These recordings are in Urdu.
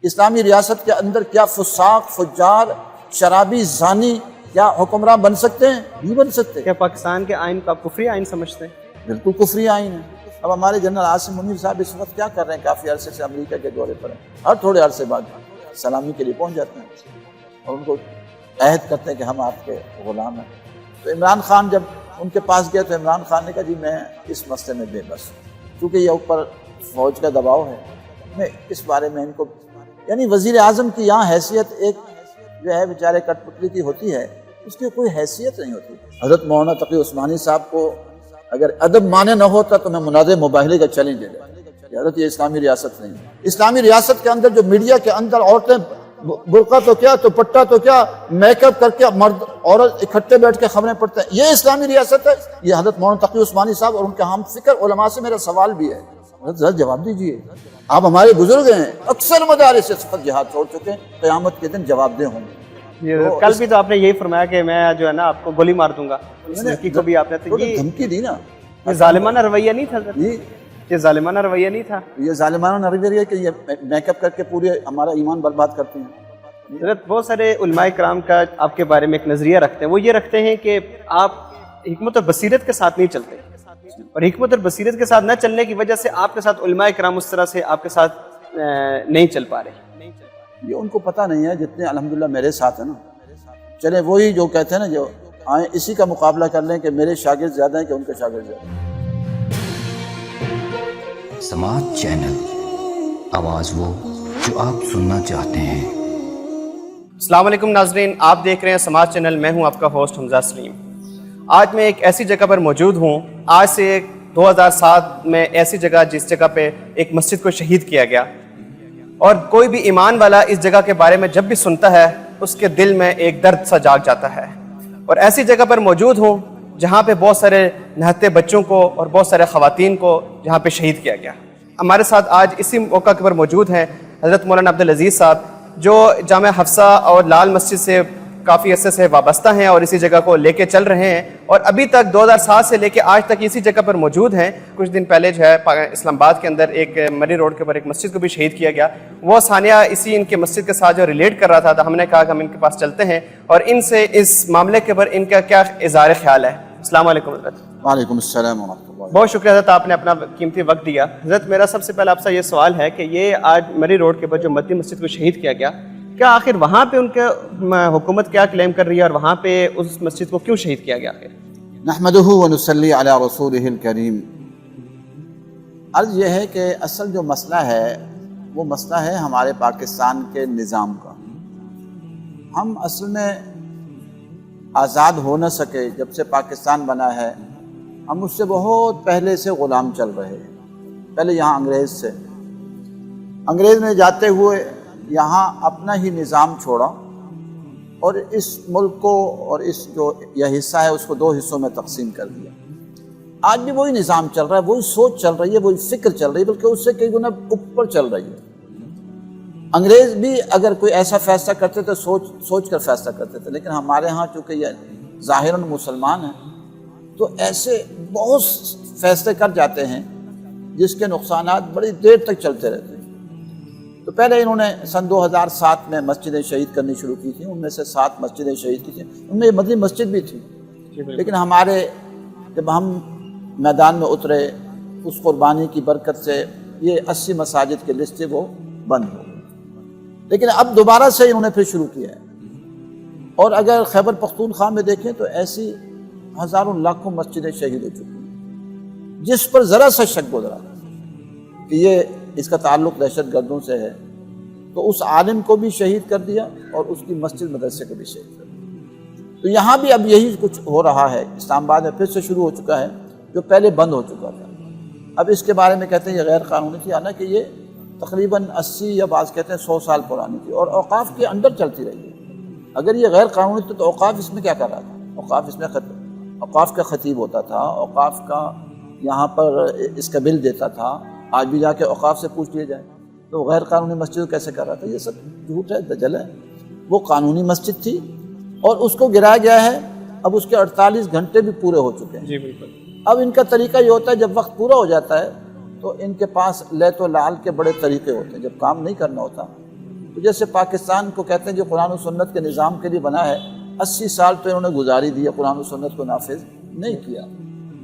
اسلامی ریاست کے اندر کیا فساق، فجار، شرابی، زانی کیا حکمران بن سکتے ہیں؟ نہیں بن سکتے۔ کیا پاکستان کے آئین کو آپ کفری آئین سمجھتے ہیں؟ بالکل کفری آئین ہے۔ اب ہمارے جنرل عاصم منیر صاحب اس وقت کیا کر رہے ہیں؟ کافی عرصے سے امریکہ کے دورے پر ہیں، ہر تھوڑے عرصے بعد سلامی کے لیے پہنچ جاتے ہیں اور ان کو عہد کرتے ہیں کہ ہم آپ کے غلام ہیں۔ تو عمران خان جب ان کے پاس گیا تو عمران خان نے کہا جی میں اس مسئلے میں بے بس ہوں، کیونکہ یہ اوپر فوج کا دباؤ ہے، میں اس بارے میں ان کو، یعنی وزیر اعظم کی یہاں حیثیت ایک جو ہے بیچارے کٹ پتلی کی ہوتی ہے، اس کی کوئی حیثیت نہیں ہوتی۔ حضرت مولانا تقی عثمانی صاحب کو اگر ادب مانے نہ ہوتا تو میں مناظر مباہلے کا چیلنج دے دیتا کہ حضرت یہ اسلامی ریاست نہیں ہے۔ اسلامی ریاست کے اندر جو میڈیا کے اندر عورتیں برقع تو کیا تو پٹا تو کیا میک اپ کر کے مرد عورت اکٹھے بیٹھ کے خبریں پڑھتے ہیں، یہ اسلامی ریاست ہے؟ یہ حضرت مولانا تقی عثمانی صاحب اور ان کے ہم فکر علماء سے میرا سوال بھی ہے، حضرت جواب دیجئے، آپ ہمارے بزرگ ہیں، اکثر مدارس سے صفت جہاد چھوڑ چکے ہیں، قیامت کے دن جواب دہ ہوں گے۔ کل بھی تو آپ نے یہی فرمایا کہ میں جو ہے نا آپ کو گولی مار دوں گا، اس لڑکی کو بھی آپ نے دھمکی دی نا۔ یہ ظالمانہ رویہ نہیں تھا؟ یہ ظالمانہ رویہ نہیں تھا؟ یہ ظالمانہ رویہ کہ یہ میک اپ کر کے پورے ہمارا ایمان برباد کرتے ہیں۔ حضرت بہت سارے علماء کرام کا آپ کے بارے میں ایک نظریہ رکھتے ہیں، وہ یہ رکھتے ہیں کہ آپ حکمت اور بصیرت کے ساتھ نہیں چلتے، اور حکمت اور بصیرت کے ساتھ نہ چلنے کی وجہ سے آپ کے ساتھ علماء کرام اس طرح سے آپ کے ساتھ نہیں چل پا رہے۔ یہ ان کو پتہ نہیں ہے، جتنے الحمدللہ میرے ساتھ ہیں نا، چلے وہی جو کہتے ہیں نا، جو آئیں اسی کا مقابلہ کر لیں کہ میرے شاگرد زیادہ ہیں کہ ان کے شاگرد زیادہ ہیں۔ سماعت چینل، آواز وہ جو آپ سننا چاہتے ہیں۔ السلام علیکم ناظرین، آپ دیکھ رہے ہیں سماعت چینل، میں ہوں آپ کا ہوسٹ حمزہ سلیم۔ آج میں ایک ایسی جگہ پر موجود ہوں، آج سے 2007 میں ایسی جگہ جس جگہ پہ ایک مسجد کو شہید کیا گیا، اور کوئی بھی ایمان والا اس جگہ کے بارے میں جب بھی سنتا ہے اس کے دل میں ایک درد سا جاگ جاتا ہے۔ اور ایسی جگہ پر موجود ہوں جہاں پہ بہت سارے نہتے بچوں کو اور بہت سارے خواتین کو جہاں پہ شہید کیا گیا۔ ہمارے ساتھ آج اسی موقع پر موجود ہیں حضرت مولانا عبدالعزیز صاحب، جو جامع حفصہ اور لال مسجد سے کافی عرصے سے وابستہ ہیں اور اسی جگہ کو لے کے چل رہے ہیں، اور ابھی تک 2007 سے لے کے آج تک اسی جگہ پر موجود ہیں۔ کچھ دن پہلے جو ہے اسلام آباد کے اندر ایک مری روڈ کے اوپر ایک مسجد کو بھی شہید کیا گیا، وہ ثانیہ اسی ان کے مسجد کے ساتھ جو ریلیٹ کر رہا تھا، تو ہم نے کہا کہ ہم ان کے پاس چلتے ہیں اور ان سے اس معاملے کے اوپر ان کا کیا اظہار خیال ہے۔ السلام علیکم حضرت۔ وعلیکم السلام ورحمۃ اللہ۔ بہت شکریہ حضرت، آپ نے اپنا قیمتی وقت دیا۔ حضرت میرا سب سے پہلے آپ سے یہ سوال ہے کہ یہ آج مری روڈ کے اوپر جو مدنی مسجد کو شہید کیا گیا، کیا آخر وہاں پہ ان کے حکومت کیا کلیم کر رہی ہے اور وہاں پہ اس مسجد کو کیوں شہید کیا گیا آخر؟ نحمدہ ونصلی علی رسولہ الکریم۔ عرض یہ ہے کہ اصل جو مسئلہ ہے وہ مسئلہ ہے ہمارے پاکستان کے نظام کا۔ ہم اصل میں آزاد ہو نہ سکے، جب سے پاکستان بنا ہے ہم اس سے بہت پہلے سے غلام چل رہے ہیں۔ پہلے یہاں انگریز سے، انگریز نے جاتے ہوئے یہاں اپنا ہی نظام چھوڑا اور اس ملک کو اور اس جو یہ حصہ ہے اس کو دو حصوں میں تقسیم کر دیا۔ آج بھی وہی نظام چل رہا ہے، وہی سوچ چل رہی ہے، وہی فکر چل رہی ہے، بلکہ اس سے کئی گنا اوپر چل رہی ہے۔ انگریز بھی اگر کوئی ایسا فیصلہ کرتے تھے سوچ کر فیصلہ کرتے تھے، لیکن ہمارے ہاں چونکہ یہ ظاہراً مسلمان ہیں تو ایسے بہت فیصلے کر جاتے ہیں جس کے نقصانات بڑی دیر تک چلتے رہتے ہیں۔ تو پہلے انہوں نے سن 2007 میں مسجدیں شہید کرنی شروع کی تھیں، ان میں سے 7 مسجدیں شہید کی تھیں، ان میں مدنی مسجد بھی تھی، لیکن ہمارے جب ہم میدان میں اترے اس قربانی کی برکت سے یہ 80 مساجد کی لسٹ وہ بند ہو گئی، لیکن اب دوبارہ سے انہوں نے پھر شروع کیا ہے۔ اور اگر خیبر پختونخوا میں دیکھیں تو ایسی ہزاروں لاکھوں مسجدیں شہید ہو چکی ہیں، جس پر ذرا سا شک گزرا کہ یہ اس کا تعلق دہشت گردوں سے ہے تو اس عالم کو بھی شہید کر دیا اور اس کی مسجد مدرسے کو بھی شہید کر دیا۔ تو یہاں بھی اب یہی کچھ ہو رہا ہے، اسلام آباد میں پھر سے شروع ہو چکا ہے جو پہلے بند ہو چکا تھا۔ اب اس کے بارے میں کہتے ہیں یہ غیر قانونی تھی، حالانکہ یہ تقریباً 80 یا بعض کہتے ہیں 100 سال پرانی تھی اور اوقاف کے اندر چلتی رہی ہے۔ اگر یہ غیر قانونی تھی تو اوقاف اس میں کیا کر رہا تھا؟ اوقاف اس میں اوقاف کا خطیب ہوتا تھا، اوقاف کا یہاں پر اس کا بل دیتا تھا، آج بھی جا کے اوقاف سے پوچھ لیا جائے تو غیر قانونی مسجد کیسے کر رہا تھا؟ یہ سب جھوٹ ہے، دجل ہے۔ وہ قانونی مسجد تھی اور اس کو گرایا گیا ہے، اب اس کے 48 گھنٹے بھی پورے ہو چکے ہیں۔ جی بالکل۔ اب ان کا طریقہ یہ ہوتا ہے جب وقت پورا ہو جاتا ہے تو ان کے پاس لیت و لعل کے بڑے طریقے ہوتے ہیں، جب کام نہیں کرنا ہوتا تو جیسے پاکستان کو کہتے ہیں جو قرآن و سنت کے نظام کے لیے بنا ہے، 80 سال تو انہوں نے گزاری دی ہے، قرآن و سنت کو نافذ نہیں کیا.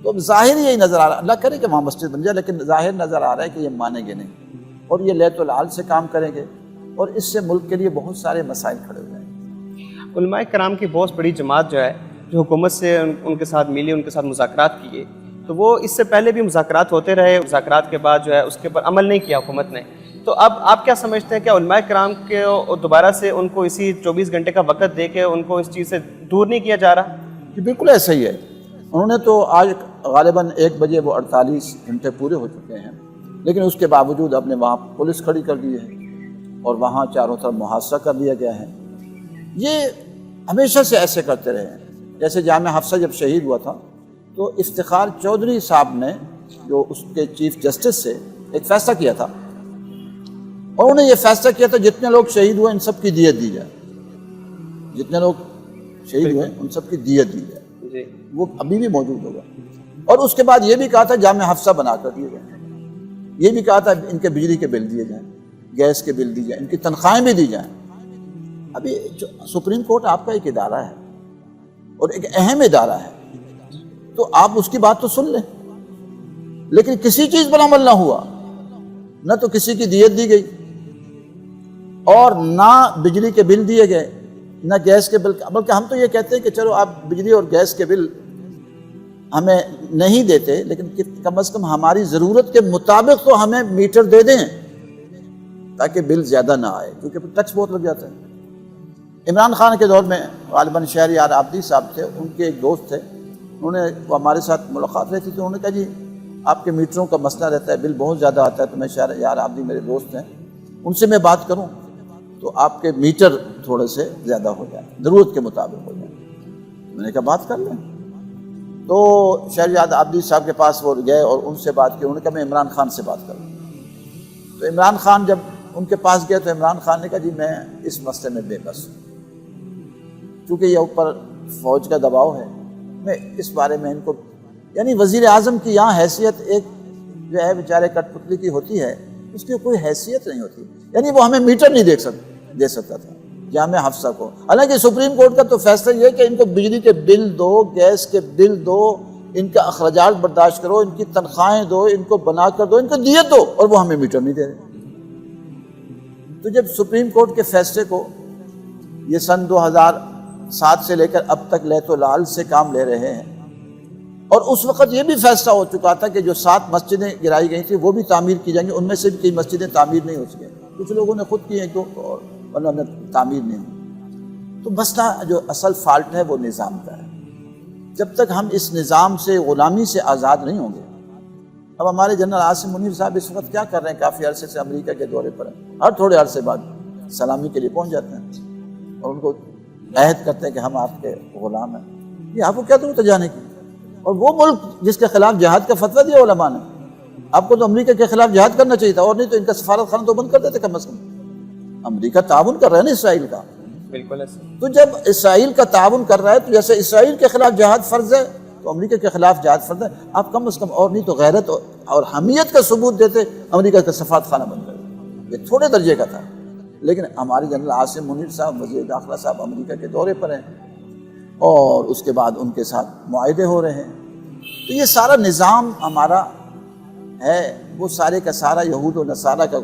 تو اب ظاہر یہی نظر آ رہا ہے، اللہ کرے کہ وہاں مسجد بن جائے، لیکن ظاہر نظر آ رہا ہے کہ یہ مانیں گے نہیں، اور یہ لیت العال سے کام کریں گے، اور اس سے ملک کے لیے بہت سارے مسائل کھڑے ہو جائیں گے. علماء کرام کی بہت بڑی جماعت جو ہے، جو حکومت سے ان کے ساتھ ملی، ان کے ساتھ مذاکرات کیے، تو وہ اس سے پہلے بھی مذاکرات ہوتے رہے، مذاکرات کے بعد جو ہے اس کے اوپر عمل نہیں کیا حکومت نے. تو اب آپ کیا سمجھتے ہیں کہ علماء کرام کے دوبارہ سے ان کو اسی 24 گھنٹے کا وقت دے کے ان کو اس چیز سے دور نہیں کیا جا رہا؟ کہ بالکل ایسا ہی ہے. انہوں نے تو آج غالباً 1 بجے وہ 48 گھنٹے پورے ہو چکے ہیں، لیکن اس کے باوجود اب نے وہاں پولیس کھڑی کر دی ہے اور وہاں چاروں طرف محاصرہ کر دیا گیا ہے. یہ ہمیشہ سے ایسے کرتے رہے ہیں. جیسے جامعہ حفصہ جب شہید ہوا تھا تو افتخار چودھری صاحب نے، جو اس کے چیف جسٹس سے، ایک فیصلہ کیا تھا، اور انہوں نے یہ فیصلہ کیا تھا جتنے لوگ شہید ہوئے ان سب کی دیت دی جائے، جتنے لوگ شہید ہوئے ان سب کی دیت دی جائے. وہ ابھی بھی موجود ہوگا. اور اس کے بعد یہ بھی کہا تھا جامعہ حفصہ بنا کر دیے جائیں، یہ بھی کہا تھا ان کے بجلی کے بل دیے جائیں، گیس کے بل دی جائیں، ان کی تنخواہیں بھی دی جائیں. ابھی جو سپریم کورٹ آپ کا ایک ادارہ ہے اور ایک اہم ادارہ ہے، تو آپ اس کی بات تو سن لیں. لیکن کسی چیز پر عمل نہ ہوا، نہ تو کسی کی دیت دی گئی، اور نہ بجلی کے بل دیے گئے، نہ گیس کے بل. بلکہ ہم تو یہ کہتے ہیں کہ چلو آپ بجلی اور گیس کے بل ہمیں نہیں دیتے، لیکن کم از کم ہماری ضرورت کے مطابق تو ہمیں میٹر دے دیں تاکہ بل زیادہ نہ آئے، کیونکہ ٹیکس بہت لگ جاتا ہے. عمران خان کے دور میں غالباً شہریار عابدی صاحب تھے، ان کے ایک دوست تھے، انہوں نے وہ ہمارے ساتھ ملاقات رہتی تھی. انہوں نے کہا جی آپ کے میٹروں کا مسئلہ رہتا ہے، بل بہت زیادہ آتا ہے، تو میں شہریار عابدی میرے دوست ہیں، ان سے میں بات کروں تو آپ کے میٹر تھوڑے سے زیادہ ہو جائیں، ضرورت کے مطابق ہو جائیں. میں نے کہا بات کر لیں. تو شہریار عابدی صاحب کے پاس وہ گئے اور ان سے بات کی. انہوں نے کہا میں عمران خان سے بات کروں. تو عمران خان جب ان کے پاس گئے تو عمران خان نے کہا جی میں اس مسئلے میں بے بس ہوں، چونکہ یہ اوپر فوج کا دباؤ ہے، میں اس بارے میں ان کو، یعنی وزیر اعظم کی یہاں حیثیت ایک جو ہے بیچارے کٹ پتلی کی ہوتی ہے، اس کی کوئی حیثیت نہیں ہوتی. یعنی وہ ہمیں میٹر نہیں دے سکتا تھا جامعہ حفصہ کو. حالانکہ سپریم کورٹ کا تو فیصلہ یہ کہ ان کو بجلی کے بل دو، گیس کے بل دو، ان کا اخراجات برداشت کرو، ان کی تنخواہیں دو، ان کو بنا کر دو، ان کو دیت دو، اور وہ ہمیں میٹر نہیں دے رہے. تو جب سپریم کورٹ کے فیصلے کو یہ سن 2007 سے لے کر اب تک لیت العال سے کام لے رہے ہیں، اور اس وقت یہ بھی فیصلہ ہو چکا تھا کہ جو 7 مسجدیں گرائی گئی تھیں وہ بھی تعمیر کی جائیں گی، ان میں سے بھی کئی مسجدیں تعمیر نہیں ہو سکیں، کچھ لوگوں نے خود کی ہیں اور انہوں نے تعمیر نہیں ہوئی. تو مسئلہ جو اصل فالٹ ہے وہ نظام کا ہے. جب تک ہم اس نظام سے، غلامی سے آزاد نہیں ہوں گے. اب ہمارے جنرل عاصم منیر صاحب اس وقت کیا کر رہے ہیں؟ کافی عرصے سے امریکہ کے دورے پر ہیں، ہر تھوڑے عرصے بعد سلامی کے لیے پہنچ جاتے ہیں اور ان کو عہد کرتے ہیں کہ ہم آپ کے غلام ہیں. یہ آپ کو کیا ضرورت ہے جانے کی؟ اور وہ ملک جس کے خلاف جہاد کا فتویٰ دیا علماء نے، آپ کو تو امریکہ کے خلاف جہاد کرنا چاہیے تھا، اور نہیں تو ان کا سفارت خانہ تو بند کر دیتے کم از کم. امریکہ تعاون کر رہا ہے نا اسرائیل کا. بالکل ایسا. تو جب اسرائیل کا تعاون کر رہا ہے تو جیسے اسرائیل کے خلاف جہاد فرض ہے تو امریکہ کے خلاف جہاد فرض ہے. آپ کم از کم اور نہیں تو غیرت اور حمیت کا ثبوت دیتے، امریکہ کا سفارت خانہ بند کر. یہ تھوڑے درجے کا تھا. لیکن ہمارے جنرل عاصم منیر صاحب، وزیر داخلہ صاحب امریکہ کے دورے پر ہیں، اور اس کے بعد ان کے ساتھ معاہدے ہو رہے ہیں. تو یہ سارا نظام ہمارا ہے، وہ سارے کا سارا یہود و نصارہ کا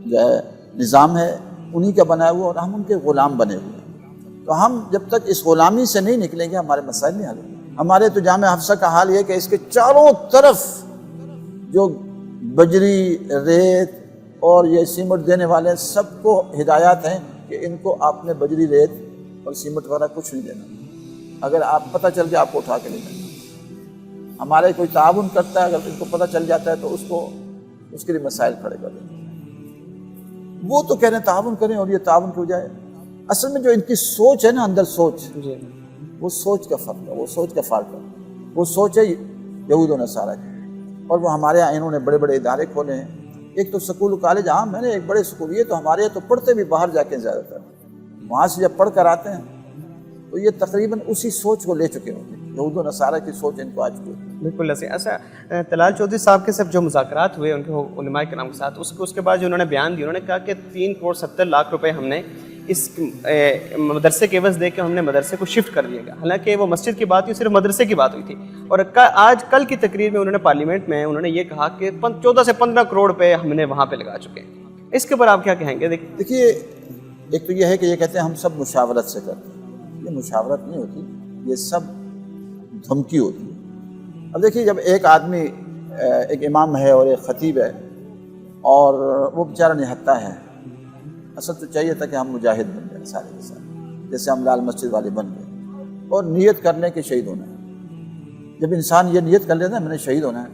جو ہے نظام ہے، انہی کا بنایا ہوا، اور ہم ان کے غلام بنے ہوئے ہیں. تو ہم جب تک اس غلامی سے نہیں نکلیں گے ہمارے مسائل نہیں حل ہوں گے. ہمارے تو جامعہ حفصہ کا حال یہ کہ اس کے چاروں طرف جو بجری، ریت اور یہ سیمنٹ دینے والے سب کو ہدایات ہیں کہ ان کو آپ نے بجری، ریت اور سیمنٹ وغیرہ کچھ نہیں دینا. اگر آپ پتہ چل گیا آپ کو اٹھا کے لے جائیں. ہمارے کوئی تعاون کرتا ہے، اگر ان کو پتہ چل جاتا ہے تو اس کے لیے مسائل کھڑے کر دیں. وہ تو کہہ رہے ہیں تعاون کریں، اور یہ تعاون کی بجائے اصل میں جو ان کی سوچ ہے نا، اندر سوچ، وہ سوچ کا فرق ہے، وہ سوچ کا فالٹ ہے. وہ سوچ ہے یہود و نصارہ کی. اور وہ ہمارے یہاں انہوں نے بڑے بڑے ادارے کھولے ہیں. ایک تو سکول و کالج، ہاں میں نے ایک بڑے سکول، یہ تو ہمارے یہاں تو پڑھتے بھی باہر جا کے زیادہ تر، وہاں سے جب پڑھ کر آتے ہیں تو یہ تقریباً اسی سوچ کو لے چکے ہوتے ہیں. یہود و نصارہ کی سوچ ان کو آ چکی ہوتی ہے. بالکل ایسے ایسا طلال چودھری صاحب کے ساتھ جو مذاکرات ہوئے ان کے علماء کرام کے ساتھ، اس کے بعد جو انہوں نے بیان دیا، انہوں نے کہا کہ 3,70,00,000 ہم نے اس مدرسے کے عوض دے کے ہم نے مدرسے کو شفٹ کر دیا گیا. حالانکہ وہ مسجد کی بات ہوئی، صرف مدرسے کی بات ہوئی تھی. اور آج کل کی تقریر میں انہوں نے پارلیمنٹ میں انہوں نے یہ کہا کہ 14 سے 15 کروڑ روپے ہم نے وہاں پہ لگا چکے ہیں. اس کے اوپر آپ کیا کہیں گے؟ دیکھیے، ایک تو یہ ہے کہ یہ کہتے ہیں ہم سب مشاورت سے کرتے ہیں. یہ مشاورت نہیں ہوتی، یہ سب دھمکی ہوتی ہے. اب دیکھیے، جب ایک آدمی ایک امام ہے اور ایک خطیب ہے اور وہ بیچارہ نہتا ہے، اصل تو چاہیے تھا کہ ہم مجاہد بن جائیں سارے کے سارے، جیسے ہم لال مسجد والے بن گئے اور نیت کرنے کے شہید ہونا ہے. جب انسان یہ نیت کر لیتا ہے میں نے شہید ہونا ہے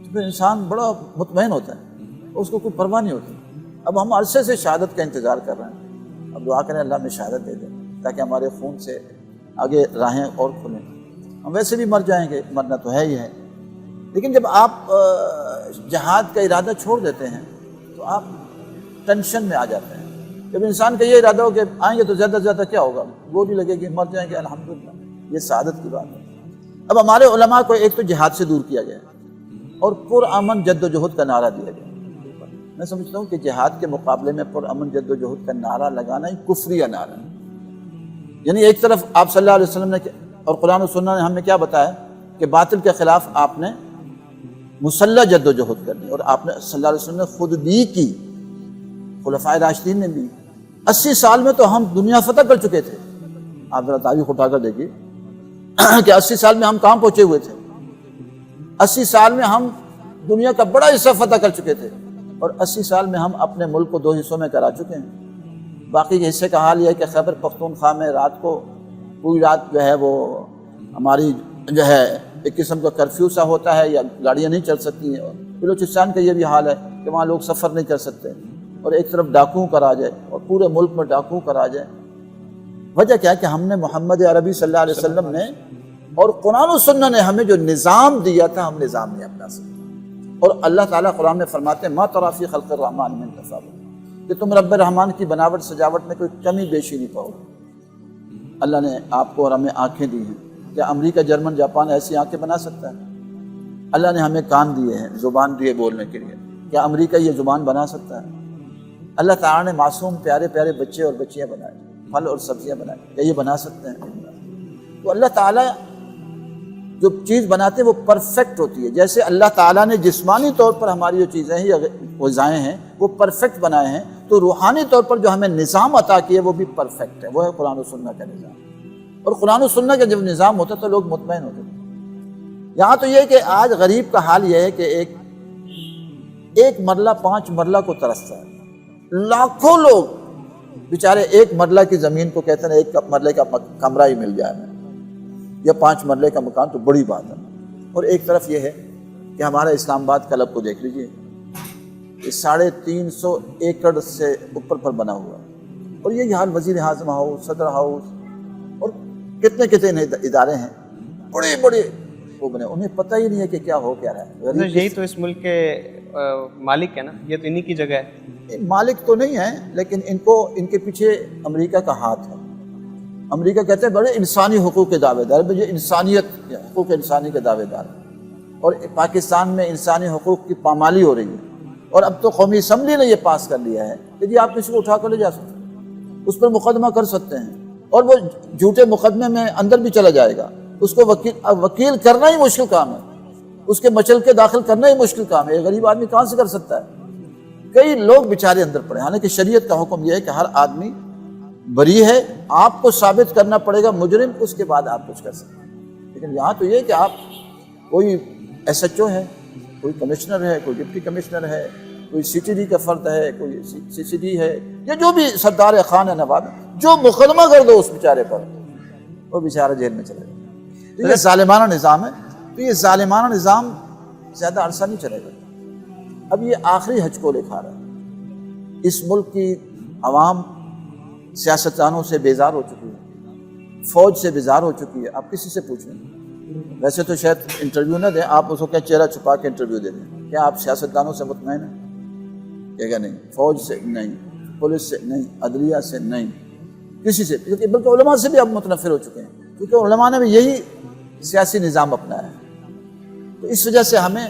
تو پھر انسان بڑا مطمئن ہوتا ہے، اس کو کوئی پرواہ نہیں ہوتی. اب ہم عرصے سے شہادت کا انتظار کر رہے ہیں. اب دعا کریں اللہ میں شہادت دے دیں تاکہ ہمارے خون سے آگے راہیں اور کھلیں. ہم ویسے بھی مر جائیں گے، مرنا تو ہے ہی ہے. لیکن جب آپ جہاد کا ارادہ چھوڑ دیتے ہیں تو آپ ٹینشن میں آ جاتے ہیں. جب انسان کا یہ ارادہ ہو کہ آئیں گے تو زیادہ سے زیادہ کیا ہوگا، گولی لگے گی، مر جائیں گے، الحمدللہ، یہ سعادت کی بات ہے. اب ہمارے علماء کو ایک تو جہاد سے دور کیا گیا اور پرامن جد و جہد کا نعرہ دیا گیا. میں سمجھتا ہوں کہ جہاد کے مقابلے میں پرامن جد و جہد کا نعرہ لگانا ہی کفریہ نعرہ ہے. یعنی ایک طرف آپ صلی اللہ علیہ وسلم نے اور قرآن و سنت نے ہمیں کیا بتایا کہ باطل کے خلاف آپ نے مسلح جد و جہد کرنی، اور آپ نے صلی اللہ علیہ وسلم نے خود بھی کی، خلفائے راشدین نے بھی. 80 سال میں تو ہم دنیا فتح کر چکے تھے. آپ ذرا تاریخ اٹھا کر دیکھیے کہ 80 سال میں ہم کہاں پہنچے ہوئے تھے. 80 سال میں ہم دنیا کا بڑا حصہ فتح کر چکے تھے، اور 80 سال میں ہم اپنے ملک کو 2 حصوں میں کرا چکے ہیں. باقی کے حصے کا حال یہ ہے کہ خیبر پختونخوا میں رات کو پوری رات جو ہے وہ ہماری جو ہے ایک قسم کا کرفیو سا ہوتا ہے، یا گاڑیاں نہیں چل سکتی ہیں. بلوچستان کا یہ بھی حال ہے کہ وہاں لوگ سفر نہیں کر سکتے، اور ایک طرف ڈاکوؤں کا راج ہے اور پورے ملک میں ڈاکوؤں کا راج ہے. وجہ کیا ہے کہ ہم نے محمد عربی صلی اللہ علیہ وسلم نے اور قرآن و سنت نے ہمیں جو نظام دیا تھا، ہم نظام نہیں اپنا سکتے. اور اللہ تعالیٰ قرآن میں فرماتے ہیں ما تری فی خلق الرحمن من تفاوت، کہ تم رب رحمان کی بناوٹ سجاوٹ میں کوئی کمی بیشی نہیں پاؤ. اللہ نے آپ کو اور ہمیں آنکھیں دی ہیں. کیا امریکہ، جرمن، جاپان ایسی آنکھیں بنا سکتا ہے؟ اللہ نے ہمیں کان دیے ہیں، زبان دی ہے بولنے کے لیے. کیا امریکہ یہ زبان بنا سکتا ہے؟ اللہ تعالیٰ نے معصوم پیارے پیارے بچے اور بچیاں بنائے، پھل اور سبزیاں بنائے. کیا یہ بنا سکتے ہیں؟ تو اللہ تعالیٰ جو چیز بناتے ہیں وہ پرفیکٹ ہوتی ہے. جیسے اللہ تعالیٰ نے جسمانی طور پر ہماری جو چیزیں ہیں یا غذائیں ہیں وہ پرفیکٹ بنائے ہیں، تو روحانی طور پر جو ہمیں نظام عطا کیا وہ بھی پرفیکٹ ہے. وہ ہے قرآن و سنت کا نظام. اور قرآن و سنت کا جب نظام ہوتا تو لوگ مطمئن ہوتے تھے. یہاں تو یہ کہ آج غریب کا حال یہ ہے کہ ایک مرلہ 5 مرلہ کو ترستا ہے. لاکھوں لوگ بیچارے ایک مرلہ کی زمین کو کہتے ہیں ایک مرلے کا کمرہ ہی مل جائے یا 5 مرلے کا مکان تو بڑی بات ہے. اور ایک طرف یہ ہے کہ ہمارا اسلام آباد کلب کو دیکھ لیجئے، یہ 350 ایکڑ سے اوپر پر بنا ہوا ہے. اور یہی حال وزیر اعظم ہاؤس، صدر ہاؤس اور کتنے ادارے ہیں بڑے بڑے وہ بنے، انہیں پتہ ہی نہیں ہے کہ کیا ہو کیا رہا ہے. یہی تو اس ملک کے مالک ہے نا، یہ تو انہی کی جگہ ہے. مالک تو نہیں ہے، لیکن ان کے پیچھے امریکہ کا ہاتھ ہے. امریکہ کہتے ہیں بڑے انسانی حقوق کے دعوے دار، یہ انسانیت، حقوق انسانی کے دعوے دار ہیں. اور پاکستان میں انسانی حقوق کی پامالی ہو رہی ہے. اور اب تو قومی اسمبلی نے یہ پاس کر لیا ہے کہ جی آپ کسی کو اٹھا کر لے جا سکتے ہیں، اس پر مقدمہ کر سکتے ہیں، اور وہ جھوٹے مقدمے میں اندر بھی چلا جائے گا. اس کو وکیل کرنا ہی مشکل کام ہے، اس کے مچل کے داخل کرنا ہی مشکل کام ہے. یہ غریب آدمی کہاں سے کر سکتا ہے؟ کئی لوگ بیچارے اندر پڑے. حالانکہ شریعت کا حکم یہ ہے کہ ہر آدمی بری ہے، آپ کو ثابت کرنا پڑے گا مجرم، اس کے بعد آپ کچھ کر سکتے ہیں. لیکن یہاں تو یہ کہ آپ کوئی ایس ایچ او ہے، کوئی کمشنر ہے، کوئی ڈپٹی کمشنر ہے، کوئی سی ٹی ڈی کا فرد ہے، کوئی سی سی ڈی ہے، یا جو بھی سردار خان ہے، نواب، جو مقدمہ کر دو اس بیچارے پر، وہ بیچارہ جیل میں چلے گا. تو یہ ظالمانہ نظام ہے. تو یہ ظالمانہ نظام زیادہ عرصہ نہیں چلے گا. اب یہ آخری ہچکولے کھا رہا ہے. اس ملک کی عوام سیاستدانوں سے بیزار ہو چکی ہے، فوج سے بیزار ہو چکی ہے. آپ کسی سے پوچھیں، ویسے تو شاید انٹرویو نہ دیں، آپ اس کو کیا چہرہ چھپا کے انٹرویو دے دیں. کیا آپ سیاستدانوں سے مطمئن ہیں؟ کہ نہیں، فوج سے نہیں، پولیس سے نہیں، عدلیہ سے نہیں، کسی سے. بلکہ علماء سے بھی اب متنفر ہو چکے ہیں، کیونکہ علماء نے بھی یہی سیاسی نظام اپنایا ہے. تو اس وجہ سے ہمیں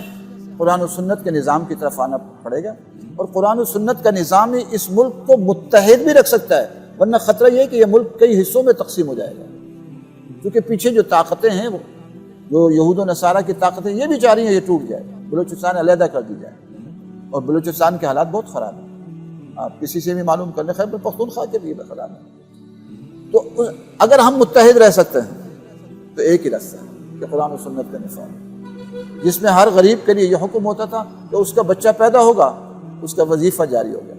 قرآن و سنت کے نظام کی طرف آنا پڑے گا، اور قرآن و سنت کا نظام ہی اس ملک کو متحد بھی رکھ سکتا ہے، ورنہ خطرہ یہ ہے کہ یہ ملک کئی حصوں میں تقسیم ہو جائے گا، کیونکہ پیچھے جو طاقتیں ہیں، وہ جو یہود و نصارہ کی طاقتیں یہ بھی چاہ رہی ہیں یہ ٹوٹ جائے، بلوچستان علیحدہ کر دی جائے، اور بلوچستان کے حالات بہت خراب ہیں، آپ کسی سے بھی معلوم کر لیں، خیبر پختونخوا کے بھی خراب ہے۔ تو اگر ہم متحد رہ سکتے ہیں تو ایک ہی راستہ ہے کہ قرآن و سنت کا نظام، جس میں ہر غریب کے لیے یہ حکم ہوتا تھا کہ اس کا بچہ پیدا ہوگا اس کا وظیفہ جاری ہوگا۔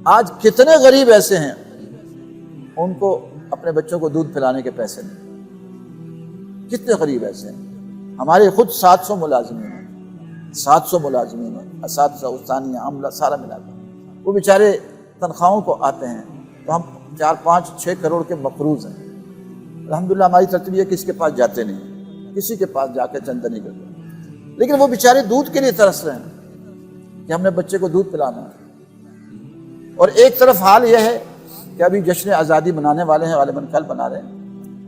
آج کتنے غریب ایسے ہیں ان کو اپنے بچوں کو دودھ پلانے کے پیسے نہیں، کتنے غریب ایسے ہیں؟ ہمارے خود 700 ملازمین ہیں، 700 ملازمین ہیں، اساتذہ، استانیہ، عملہ سارا ملا کر، وہ بیچارے تنخواہوں کو آتے ہیں تو ہم 4 5 6 کروڑ کے مقروض ہیں۔ الحمدللہ ہماری ترتیب یہ کہ کسی کے پاس جاتے نہیں، کسی کے پاس جا کے چندہ نہیں کرتے، لیکن وہ بیچارے دودھ کے لیے ترس رہے ہیں کہ ہم نے بچے کو دودھ پلانا ہے۔ اور ایک طرف حال یہ ہے کہ ابھی جشن آزادی منانے والے ہیں، غالباً کل بنا رہے ہیں۔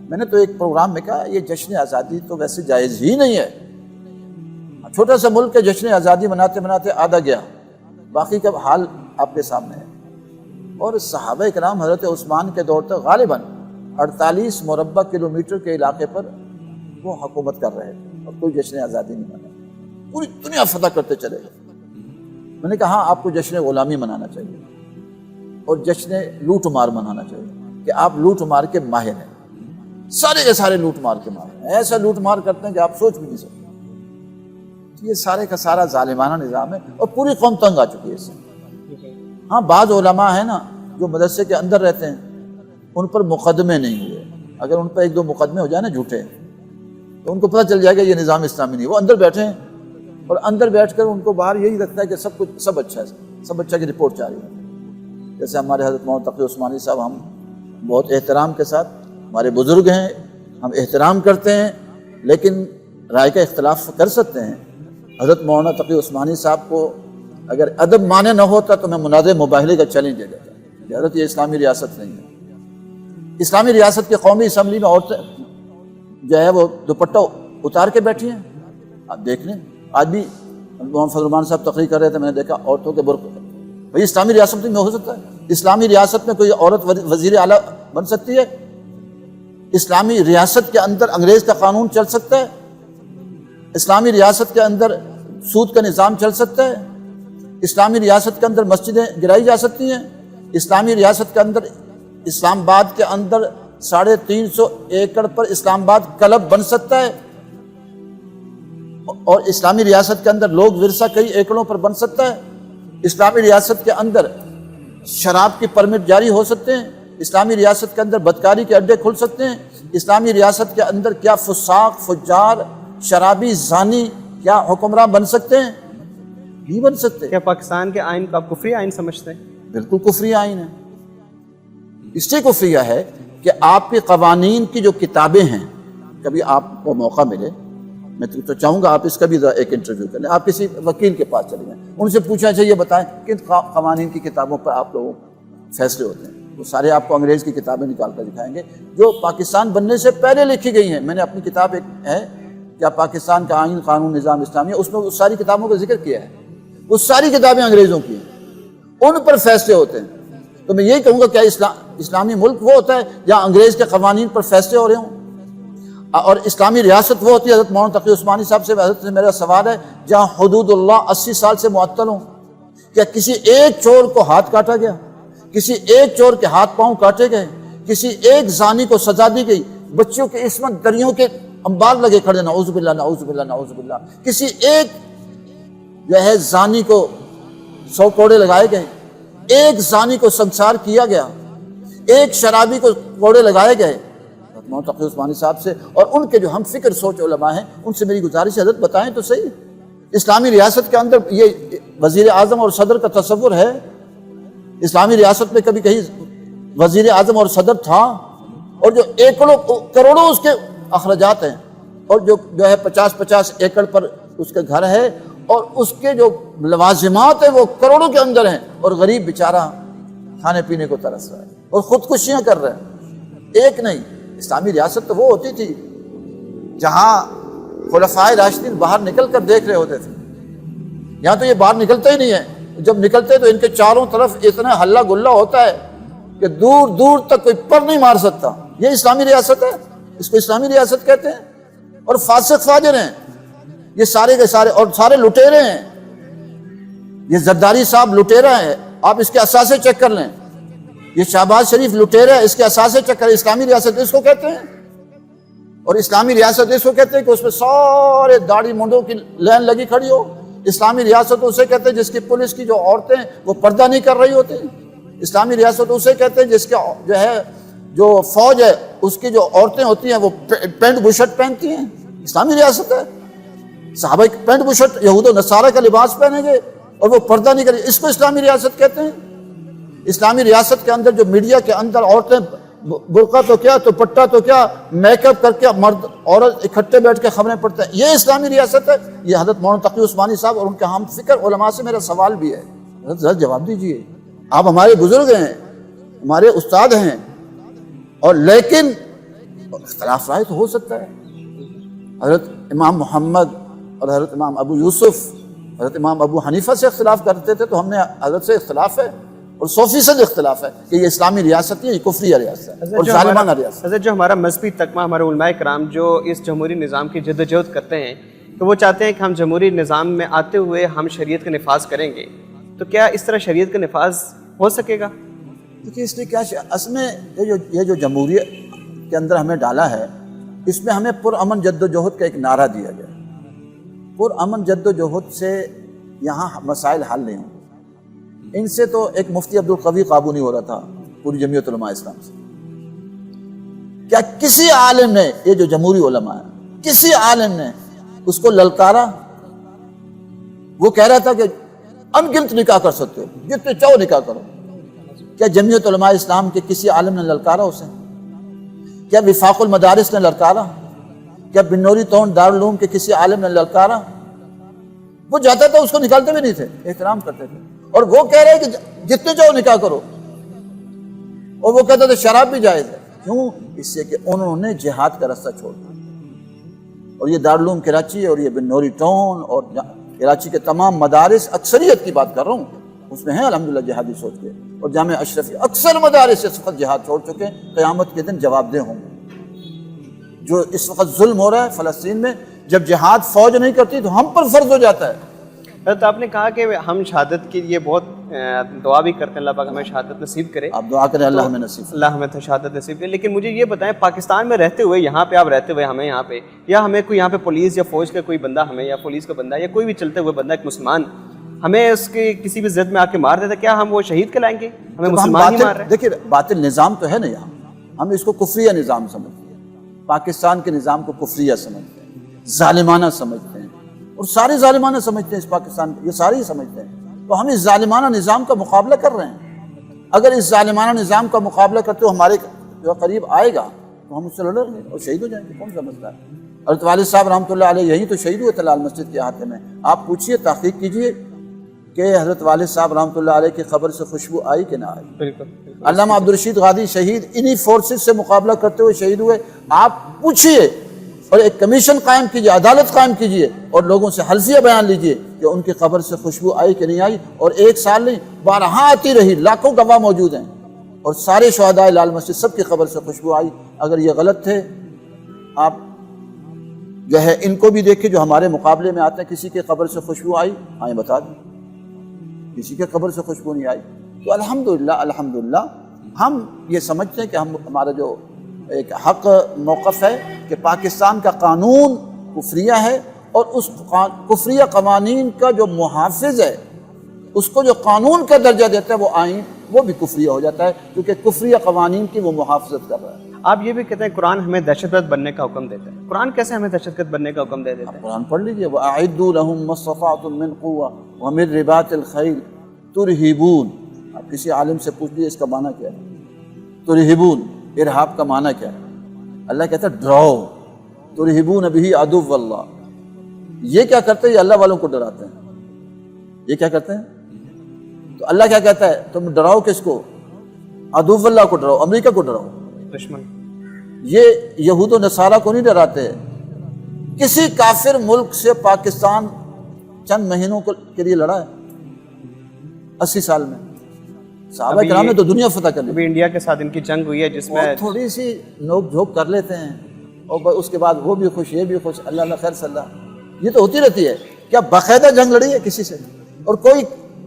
میں نے تو ایک پروگرام میں کہا یہ جشن آزادی تو ویسے جائز ہی نہیں ہے، چھوٹا سا ملک کے جشن آزادی مناتے مناتے آدھا گیا، باقی کا حال آپ کے سامنے ہے۔ اور صحابہ کرام حضرت عثمان کے دور تک غالباً 48 مربع کلومیٹر کے علاقے پر وہ حکومت کر رہے تھے اور کوئی جشن آزادی نہیں منا، پوری دنیا فتح کرتے چلے گئے۔ میں نے کہا ہاں آپ کو جشن غلامی منانا چاہیے اور جشن لوٹ مار منانا چاہیے کہ آپ لوٹ مار کے ماہر ہیں، سارے کے سارے لوٹ مار کے ماہر ہیں، ایسا لوٹ مار کرتے ہیں کہ آپ سوچ بھی نہیں سکتے۔ یہ سارے کا سارا ظالمانہ نظام ہے اور پوری قوم تنگ آ چکی ہے اس سے۔ ہاں بعض علماء ہیں نا جو مدرسے کے اندر رہتے ہیں، ان پر مقدمے نہیں ہوئے، اگر ان پر 1 2 مقدمے ہو جائے نا جھوٹے تو ان کو پتہ چل جائے گا یہ نظام اسلامی نہیں، وہ اندر بیٹھے ہیں اور اندر بیٹھ کر ان کو باہر یہی لگتا ہے کہ سب کچھ سب اچھا ہے، سب اچھا کی رپورٹ جا رہی ہے۔ جیسے ہمارے حضرت مولانا تقی عثمانی صاحب، ہم بہت احترام کے ساتھ، ہمارے بزرگ ہیں، ہم احترام کرتے ہیں، لیکن رائے کا اختلاف کر سکتے ہیں۔ حضرت مولانا تقی عثمانی صاحب کو اگر ادب مانے نہ ہوتا تو میں مناظر مباہلے کا چیلنج دے دیتا کہ حضرت یہ اسلامی ریاست نہیں ہے۔ اسلامی ریاست کے قومی اسمبلی میں عورتیں جو ہے وہ دوپٹہ اتار کے بیٹھی ہیں، آپ دیکھ لیں، آج بھی محمد فضل الرحمان صاحب تقریر کر رہے تھے، میں نے دیکھا عورتوں کے برقع۔ بھئی اسلامی ریاست میں ہو سکتا ہے؟ اسلامی ریاست میں کوئی عورت وزیر اعلیٰ بن سکتی ہے؟ اسلامی ریاست کے اندر انگریز کا قانون چل سکتا ہے؟ اسلامی ریاست کے اندر سود کا نظام چل سکتا ہے؟ اسلامی ریاست کے اندر مسجدیں گرائی جا سکتی ہیں؟ اسلامی ریاست کے اندر اسلام آباد کے اندر 350 ایکڑ پر اسلام آباد کلب بن سکتا ہے؟ اور اسلامی ریاست کے اندر لوگ ورثہ کئی ایکڑوں پر بن سکتا ہے؟ اسلامی ریاست کے اندر شراب کی پرمٹ جاری ہو سکتے ہیں؟ اسلامی ریاست کے اندر بدکاری کے اڈے کھل سکتے ہیں؟ اسلامی ریاست کے اندر کیا فساق، فجار، شرابی، زانی کیا حکمراں بن سکتے ہیں؟ نہیں بن سکتے۔ کیا پاکستان کے آئین کو آپ کفری آئین سمجھتے ہیں؟ بالکل کفری آئین ہے۔ اس سے کفریہ ہے کہ آپ کے قوانین کی جو کتابیں ہیں، کبھی آپ کو موقع ملے، میں تو چاہوں گا آپ اس کا بھی ایک انٹرویو کر لیں، آپ کسی وکیل کے پاس چلے جائیں، ان سے پوچھنا چاہیے بتائیں کن قوانین کی کتابوں پر آپ لوگوں فیصلے ہوتے ہیں، وہ سارے آپ کو انگریز کی کتابیں نکال کر دکھائیں گے جو پاکستان بننے سے پہلے لکھی گئی ہیں۔ میں نے اپنی کتاب ایک ہے کیا پاکستان کا آئین، قانون، نظام اسلامی، اس میں اس ساری کتابوں کا ذکر کیا ہے، وہ ساری کتابیں انگریزوں کی ہیں، ان پر فیصلے ہوتے ہیں۔ تو میں یہی کہوں گا کیا اسلامی ملک وہ ہوتا ہے جہاں انگریز کے قوانین پر فیصلے ہو رہے ہوں، اور اسلامی ریاست وہ ہوتی ہے، حضرت مولانا تقی عثمانی صاحب سے حضرت سے میرا سوال ہے، جہاں حدود اللہ 80 سال سے معطل ہوں؟ کیا کسی ایک چور کو ہاتھ کاٹا گیا؟ کسی ایک چور کے ہاتھ پاؤں کاٹے گئے؟ کسی ایک زانی کو سزا دی گئی؟ بچیوں کے عصمت دریوں کے انبار لگے کھڑے، نعوذ باللہ نعوذ باللہ نعوذ باللہ۔ کسی ایک جو ہے زانی کو 100 کوڑے لگائے گئے، ایک زانی کو سنسار کیا گیا، ایک شرابی کو کوڑے لگائے گئے۔ مولانا تقی عثمانی صاحب سے اور ان کے جو ہم فکر سوچ علماء ہیں ان سے میری گزارش ہے، حضرت بتائیں تو صحیح، اسلامی ریاست کے اندر یہ وزیر اعظم اور صدر کا تصور ہے؟ اسلامی ریاست میں کبھی کہیں وزیر اعظم اور صدر تھا؟ اور جو کروڑوں اس کے اخراجات ہیں، اور جو ہے 50 ایکڑ پر اس کے گھر ہے، اور اس کے جو لوازمات ہیں وہ کروڑوں کے اندر ہیں، اور غریب بیچارہ کھانے پینے کو ترس رہا ہے اور خودکشیاں کر رہے ہیں۔ ایک نہیں، اسلامی ریاست تو وہ ہوتی تھی جہاں خلفائے راشدین باہر نکل کر دیکھ رہے ہوتے تھے. یہاں تو یہ باہر نکلتے ہی نہیں ہیں. جب نکلتے تو ان کے چاروں طرف اتنا ہلا گلا ہوتا ہے کہ دور دور تک کوئی پر نہیں مار سکتا. یہ اسلامی ریاست ہے, اس کو اسلامی ریاست کہتے ہیں. اور فاسق فاجر ہیں یہ سارے کے سارے, اور سارے لٹیرے ہیں. یہ زرداری صاحب لٹیرا ہے, آپ اس کے اثاثے چیک کر لیں. یہ شہباز شریف لٹیرا ہے, اس کے اثاثے چیک کریں. اسلامی ریاست اس کو کہتے ہیں. اور اسلامی ریاست اس کو کہتے ہیں کہ اس میں سارے داڑھی منڈوں کی لائن لگی کھڑی ہو. اسلامی ریاست اسے کہتے ہیں جس کی پولیس کی جو عورتیں وہ پردہ نہیں کر رہی ہوتی. اسلامی ریاست اسے کہتے ہیں جس کے جو فوج ہے اس کی جو عورتیں ہوتی ہیں وہ پینٹ بشرٹ پہنتی ہیں. اسلامی ریاست ہے. صحابہ پینٹ بشرٹ یہود و نصارہ کا لباس پہنیں گے اور وہ پردہ نہیں کریں گے, اس کو اسلامی ریاست کہتے ہیں. اسلامی ریاست کے اندر جو میڈیا کے اندر عورتیں برقع تو کیا, دوپٹہ تو کیا, میک اپ کر کے مرد عورت اکٹھے بیٹھ کے خبریں پڑھتے ہیں, یہ اسلامی ریاست ہے. یہ حضرت مولانا تقی عثمانی صاحب اور ان کے ہم فکر علماء سے میرا سوال بھی ہے, حضرت ذرا جواب دیجئے. آپ ہمارے بزرگ ہیں, ہمارے استاد ہیں, اور لیکن اختلاف رائے تو ہو سکتا ہے. حضرت امام محمد اور حضرت امام ابو یوسف, حضرت امام ابو حنیفہ سے اختلاف کرتے تھے تو ہم نے حضرت سے اختلاف ہے, اور 100% اختلاف ہے کہ یہ اسلامی ریاست ہے, یہ کفری ریاست ہے اور ظالمانہ ریاست. حضرت جو ہمارا مذہبی تقمہ, ہمارے علماء کرام جو اس جمہوری نظام کی جدوجہد کرتے ہیں تو وہ چاہتے ہیں کہ ہم جمہوری نظام میں آتے ہوئے ہم شریعت کا نفاذ کریں گے, تو کیا اس طرح شریعت کا نفاذ ہو سکے گا؟ دیکھیے اس لیے کیا اصل میں یہ جو جمہوریت کے اندر ہمیں ڈالا ہے, اس میں ہمیں پرامن جد و جہد کا ایک نعرہ دیا گیا. پرامن جد و جہد سے یہاں مسائل حل نہیں ہوں. ان سے تو ایک مفتی عبدالقوی قابو نہیں ہو رہا تھا پوری جمعیت علماء اسلام سے. کیا کسی عالم نے, یہ جو جمہوری علماء ہے, کسی عالم نے اس کو للکارا؟ وہ کہہ رہا تھا کہ ان گنت نکاح کر سکتے ہو, جتنے چاہو نکاح کرو. کیا جمعیت علماء اسلام کے کسی عالم نے للکارا اسے؟ کیا وفاق المدارس نے للکارا؟ کیا بنوری تون دارالعلوم کے کسی عالم نے للکارا؟ وہ جاتا تھا, اس کو نکالتے بھی نہیں تھے, احترام کرتے تھے. اور وہ کہہ رہے کہ جتنے چاہو نکاح کرو, اور وہ کہتے تھے شراب بھی جائز ہے. کیوں؟ اس سے کہ انہوں نے جہاد کا رستہ چھوڑ دیا. اور یہ دارالعلوم کراچی اور یہ بنوری ٹاؤن اور کراچی کے تمام مدارس, اکثریت کی بات کر رہا ہوں, اس میں ہیں الحمدللہ جہادی سوچ کے, اور جامعہ اشرفی, اکثر مدارس اس وقت جہاد چھوڑ چکے ہیں. قیامت کے دن جواب دہ ہوں گے. جو اس وقت ظلم ہو رہا ہے فلسطین میں, جب جہاد فوج نہیں کرتی تو ہم پر فرض ہو جاتا ہے. حضرت آپ نے کہا کہ ہم شہادت کے لیے بہت دعا بھی کرتے ہیں, اللہ پاک ہمیں شہادت نصیب کرے. آپ دعا کریں اللہ ہمیں نصیب, اللہ ہمیں تو شہادت نصیب کرے. لیکن مجھے یہ بتائیں, پاکستان میں رہتے ہوئے, یہاں پہ آپ رہتے ہوئے, ہمیں یہاں پہ, یا ہمیں کوئی یہاں پہ پولیس یا فوج کا کوئی بندہ ہمیں, یا پولیس کا بندہ, یا کوئی بھی چلتے ہوئے بندہ, ایک مسلمان ہمیں اس کے کسی بھی ضد میں آ کے مار دیتا, کیا ہم وہ شہید کہلائیں گے؟ ہمیں مسلمان ہی مار رہے ہیں. دیکھیے باطل نظام تو ہے نا یہاں, ہم اس کو کفریہ نظام سمجھتے ہیں. پاکستان کے نظام کو کفریہ سمجھتے ہیں, ظالمانہ سمجھتے ہیں, اور سارے ظالمانہ سمجھتے ہیں اس پاکستان, یہ سارے ہی سمجھتے ہیں. تو ہم اس ظالمانہ نظام کا مقابلہ کر رہے ہیں. اگر اس ظالمانہ نظام کا مقابلہ کرتے ہو ہمارے جو قریب آئے گا تو ہم اس سے لڑیں گے اور شہید ہو جائیں گے. کون سا مسئلہ ہے؟ حضرت والد صاحب رحمۃ اللہ علیہ یہی تو شہید ہوئے تھے لال مسجد کے احاطے میں. آپ پوچھئے, تحقیق کیجئے کہ حضرت والد صاحب رحمۃ اللہ علیہ کی قبر سے خوشبو آئی کہ نہ آئی. بالکل. علامہ عبدالرشید غادی شہید انہی فورسز سے مقابلہ کرتے ہوئے شہید ہوئے. آپ پوچھئے اور ایک کمیشن قائم کیجئے, عدالت قائم کیجئے, اور لوگوں سے حلفیہ بیان لیجئے کہ ان کی قبر سے خوشبو آئی کہ نہیں آئی. اور ایک سال نہیں, 12 آتی رہی, لاکھوں گواہ موجود ہیں, اور سارے شہداء لال مسجد سب کی قبر سے خوشبو آئی. اگر یہ غلط تھے, آپ جو ہے ان کو بھی دیکھیں جو ہمارے مقابلے میں آتے ہیں, کسی کی قبر سے خوشبو آئی آئیں بتا دیں, کسی کے قبر سے خوشبو نہیں آئی. تو الحمدللہ ہم یہ سمجھتے ہیں کہ ہمارا جو ایک حق موقف ہے کہ پاکستان کا قانون کفریہ ہے, اور اس کفریہ قوانین کا جو محافظ ہے, اس کو جو قانون کا درجہ دیتا ہے وہ آئین, وہ بھی کفریہ ہو جاتا ہے, کیونکہ کفریہ قوانین کی وہ محافظت کر رہا ہے. آپ یہ بھی کہتے ہیں قرآن ہمیں دہشت گرد بننے کا حکم دیتا ہے. قرآن کیسے ہمیں دہشت گرد بننے کا حکم دے دیتا ہے؟ قرآن پڑھ لیجئے, وَأَعِدُّوا لَهُم مَّا اسْتَطَعْتُم مِّن قُوَّةٍ وَمِن رِّبَاطِ الْخَيْلِ تُرْهِبُونَ. آپ کسی عالم سے پوچھ لیجئے اس کا معنی کیا ہے. تُرْهِبُونَ, ارہاب کا معنی کیا ہے؟ اللہ کہتا ہے ڈراؤ. تُرْهِبُونَ بِهِ عَدُوَّ اللَّهِ. یہ کیا کرتے ہیں؟ یہ اللہ والوں کو ڈراتے ہیں. یہ کیا کرتے ہیں؟ تو اللہ کیا کہتا ہے, تم ڈراؤ کس کو؟ عدو اللہ کو ڈراؤ, امریکہ کو ڈراؤ, دشمن. یہ یہود و نصارہ کو نہیں ڈراتے کسی کافر ملک سے پاکستان چند مہینوں کے لیے لڑا ہے 80 سال میں؟ صحابہ کرام نے تو دنیا فتح کر لی. ابھی انڈیا کے ساتھ ان کی جنگ ہوئی ہے جس میں تھوڑی سی نوک جھوک کر لیتے ہیں اور اس کے بعد وہ بھی خوش یہ بھی خوش، اللہ اللہ خیر صلی اللہ، یہ تو ہوتی رہتی ہے. کیا باقاعدہ جنگ لڑی ہے کسی سے؟ اور کوئی